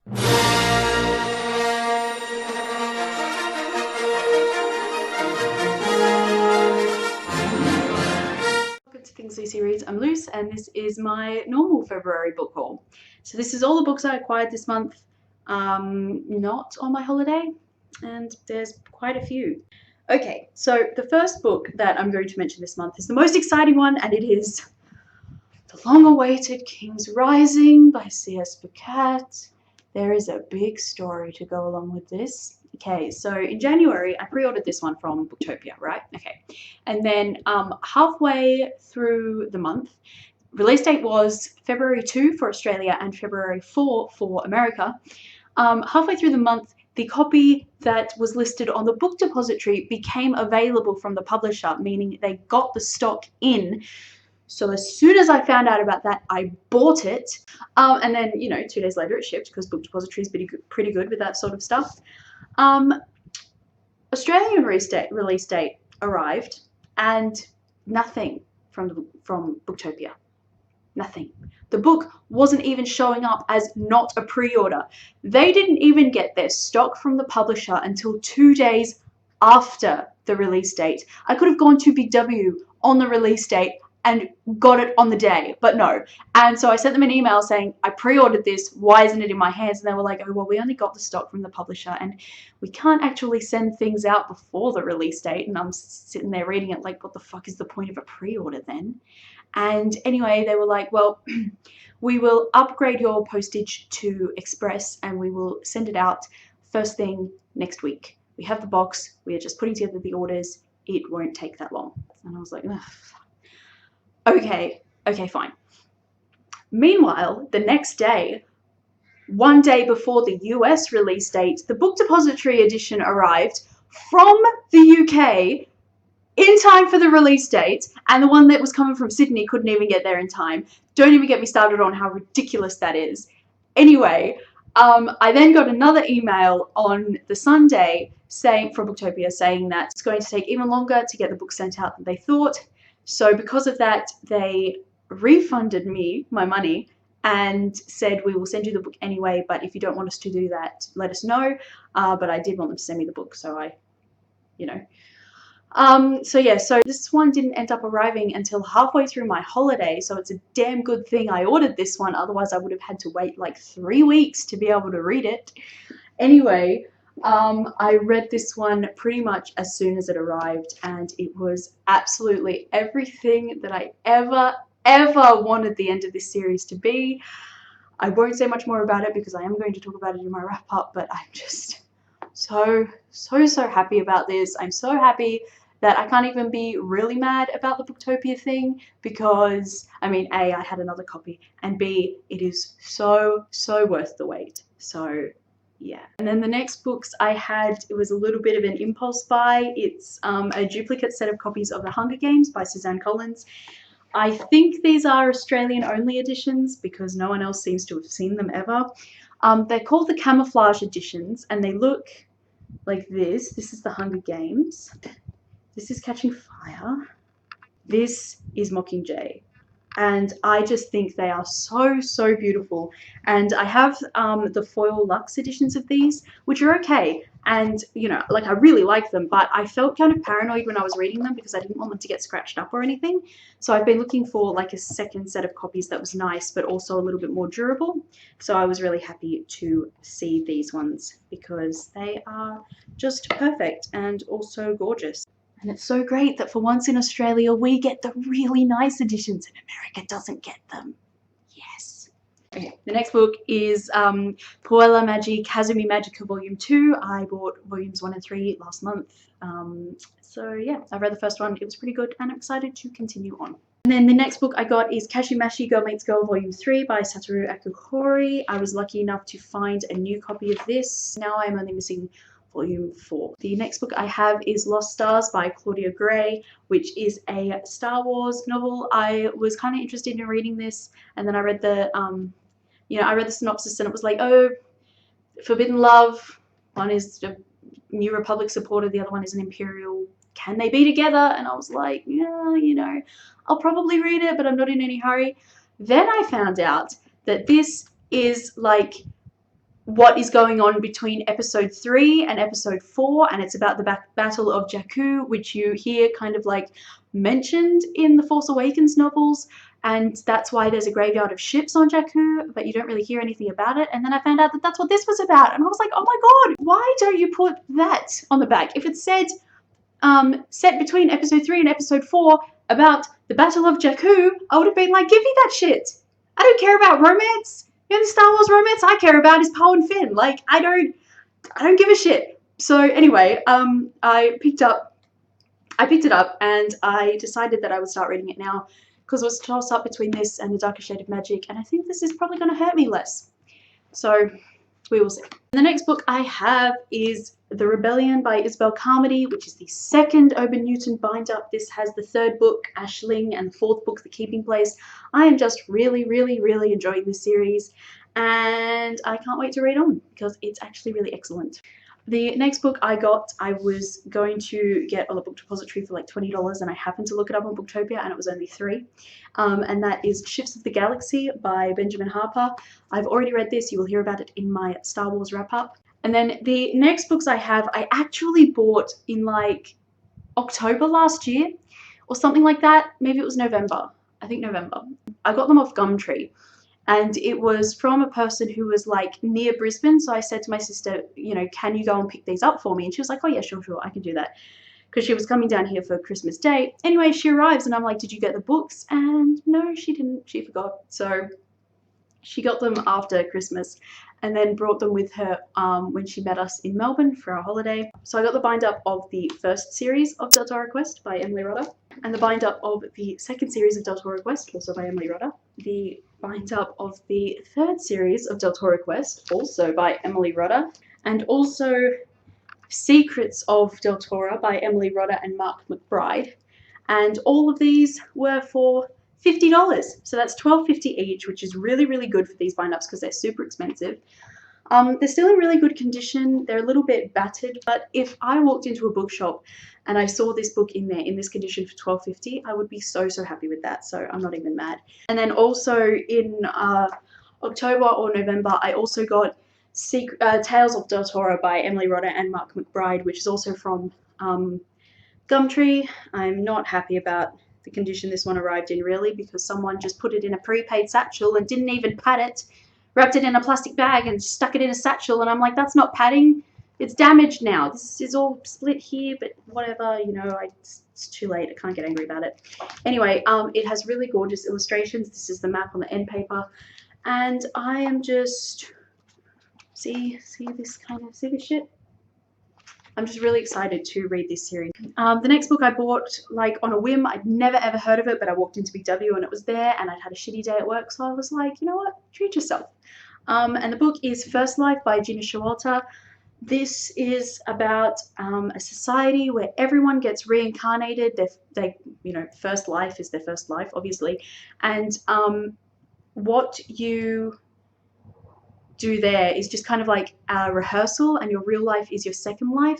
Welcome to Things Lucy Reads. I'm Luce, and this is my normal February book haul. So this is all the books I acquired this month, not on my holiday, and there's quite a few. Okay, so the first book that I'm going to mention this month is the most exciting one, and it is the long-awaited King's Rising by C.S. Pacat. There is a big story to go along with this. Okay, so in January, I pre-ordered this one from Booktopia, right? Okay, and then halfway through the month, release date was February 2 for Australia and February 4 for America. Halfway through the month, the copy that was listed on the book depository became available from the publisher, meaning they got the stock in. So as soon as I found out about that, I bought it. And then, 2 days later it shipped because book depository is pretty good with that sort of stuff. Australian release date arrived and nothing from Booktopia. Nothing. The book wasn't even showing up as not a pre-order. They didn't even get their stock from the publisher until 2 days after the release date. I could have gone to Big W on the release date and got it on the day, but no. And so I sent them an email saying, I pre-ordered this, why isn't it in my hands? And they were like, oh, well, we only got the stock from the publisher and we can't actually send things out before the release date. And I'm sitting there reading it like, what the fuck is the point of a pre-order then? And anyway, they were like, well, we will upgrade your postage to Express and we will send it out first thing next week. We have the box, we are just putting together the orders, it won't take that long. And I was like, ugh. Okay, fine. Meanwhile, the next day, one day before the US release date, the book depository edition arrived from the UK in time for the release date, and the one that was coming from Sydney couldn't even get there in time. Don't even get me started on how ridiculous that is. Anyway, I then got another email on the Sunday from Booktopia saying that it's going to take even longer to get the book sent out than they thought. So because of that, they refunded me my money and said, we will send you the book anyway, but if you don't want us to do that, let us know. But I did want them to send me the book, so so this one didn't end up arriving until halfway through my holiday, so it's a damn good thing I ordered this one, otherwise I would have had to wait like 3 weeks to be able to read it. Anyway, I read this one pretty much as soon as it arrived, and it was absolutely everything that I ever wanted the end of this series to be. I won't say much more about it because I am going to talk about it in my wrap up, but I'm just so happy about this. I'm so happy that I can't even be really mad about the Booktopia thing because, I mean, A, I had another copy, and B, it is so worth the wait. So yeah. And then the next books I had, it was a little bit of an impulse buy. It's a duplicate set of copies of The Hunger Games by Suzanne Collins. I think these are Australian only editions because no one else seems to have seen them ever. They're called the camouflage editions and they look like this. This is The Hunger Games. This is Catching Fire. This is Mockingjay. And I just think they are so beautiful. And I have the foil luxe editions of these, which are okay. And, I really like them, but I felt kind of paranoid when I was reading them because I didn't want them to get scratched up or anything. So I've been looking for like a second set of copies that was nice, but also a little bit more durable. So I was really happy to see these ones because they are just perfect and also gorgeous. And it's so great that for once in Australia, we get the really nice editions and America doesn't get them. Yes. Okay, the next book is Puella Magi Kazumi Magica Volume 2. I bought Volumes 1 and 3 last month. So yeah, I read the first one. It was pretty good and I'm excited to continue on. And then the next book I got is Kashimashi Girl Meets Girl Volume 3 by Satoru Akihori. I was lucky enough to find a new copy of this. Now I'm only missing Volume 4. The next book I have is Lost Stars by Claudia Gray, which is a Star Wars novel. I was kind of interested in reading this, and then I read the, I read the synopsis, and it was like, oh, Forbidden Love. One is a New Republic supporter, the other one is an Imperial. Can they be together? And I was like, yeah, I'll probably read it, but I'm not in any hurry. Then I found out that this is like what is going on between episode 3 and episode 4, and it's about the Battle of Jakku, which you hear kind of like mentioned in the Force Awakens novels, and that's why there's a graveyard of ships on Jakku, but you don't really hear anything about it. And then I found out that that's what this was about, and I was like, oh my god, why don't you put that on the back? If it said set between episode 3 and episode 4 about the Battle of Jakku, I would have been like, give me that shit. I don't care about romance. The only Star Wars romance I care about is Poe and Finn. Like, I don't give a shit. So anyway, I picked it up and I decided that I would start reading it now because it was a toss up between this and The Darker Shade of Magic, and I think this is probably going to hurt me less. So we will see. The next book I have is The Rebellion by Isabel Carmody, which is the second Urban Newton bind-up. This has the third book, Ashling, and the fourth book, The Keeping Place. I am just really, really, really enjoying this series, and I can't wait to read on because it's actually really excellent. The next book I got, I was going to get on the book depository for like $20, and I happened to look it up on Booktopia and it was only $3. And that is Shifts of the Galaxy by Benjamin Harper. I've already read this. You will hear about it in my Star Wars wrap-up. And then the next books I have, I actually bought in like October last year or something like that. Maybe it was November. I think November. I got them off Gumtree. And it was from a person who was like near Brisbane. So I said to my sister, you know, can you go and pick these up for me? And she was like, oh yeah, sure, I can do that. Because she was coming down here for Christmas Day. Anyway, she arrives and I'm like, did you get the books? And no, she didn't. She forgot. So she got them after Christmas and then brought them with her when she met us in Melbourne for our holiday. So I got the bind-up of the first series of Del Toro Quest by Emily Rodda, and the bind-up of the second series of Del Toro Quest, also by Emily Rodda, the bind-up of the third series of Del Toro Quest, also by Emily Rodda, and also Secrets of Del Toro by Emily Rodda and Mark McBride. And all of these were for $50. So that's $12.50 each, which is really, really good for these bind-ups because they're super expensive. They're still in really good condition. They're a little bit battered, but if I walked into a bookshop and I saw this book in there in this condition for $12.50, I would be so, so happy with that. So I'm not even mad. And then also in October or November, I also got Tales of Del Toro by Emily Rodda and Mark McBride, which is also from Gumtree. I'm not happy about the condition this one arrived in, really, because someone just put it in a prepaid satchel and didn't even pad it, wrapped it in a plastic bag and stuck it in a satchel, and I'm like, that's not padding, it's damaged now. This is all split here, but whatever, you know, it's too late, I can't get angry about it. Anyway, it has really gorgeous illustrations. This is the map on the end paper, and I am just, see this shit? I'm just really excited to read this series. The next book I bought like on a whim. I'd never ever heard of it, but I walked into Big W and it was there, and I'd had a shitty day at work, so I was like, you know what, treat yourself. And the book is First Life by Gina Showalter. This is about a society where everyone gets reincarnated. You know, first life is their first life, obviously, and what you do there is just kind of like a rehearsal, and your real life is your second life,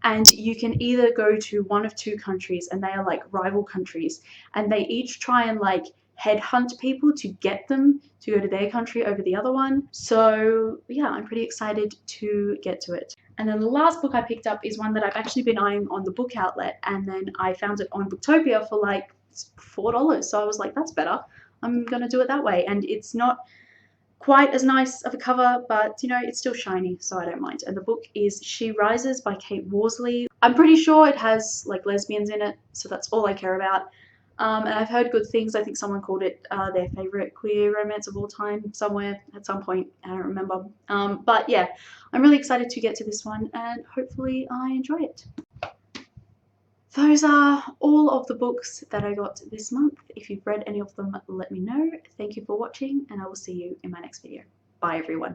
and you can either go to one of two countries, and they are like rival countries, and they each try and like headhunt people to get them to go to their country over the other one. So yeah, I'm pretty excited to get to it. And then the last book I picked up is one that I've actually been eyeing on the book outlet, and then I found it on Booktopia for like $4. So I was like, that's better, I'm gonna do it that way. And it's not quite as nice of a cover, but you know, it's still shiny, so I don't mind. And the book is She Rises by Kate Worsley. I'm pretty sure it has like lesbians in it, so that's all I care about. And I've heard good things. I think someone called it their favorite queer romance of all time somewhere at some point, I don't remember. But yeah, I'm really excited to get to this one, and hopefully I enjoy it. Those are all of the books that I got this month. If you've read any of them, let me know. Thank you for watching, and I will see you in my next video. Bye everyone.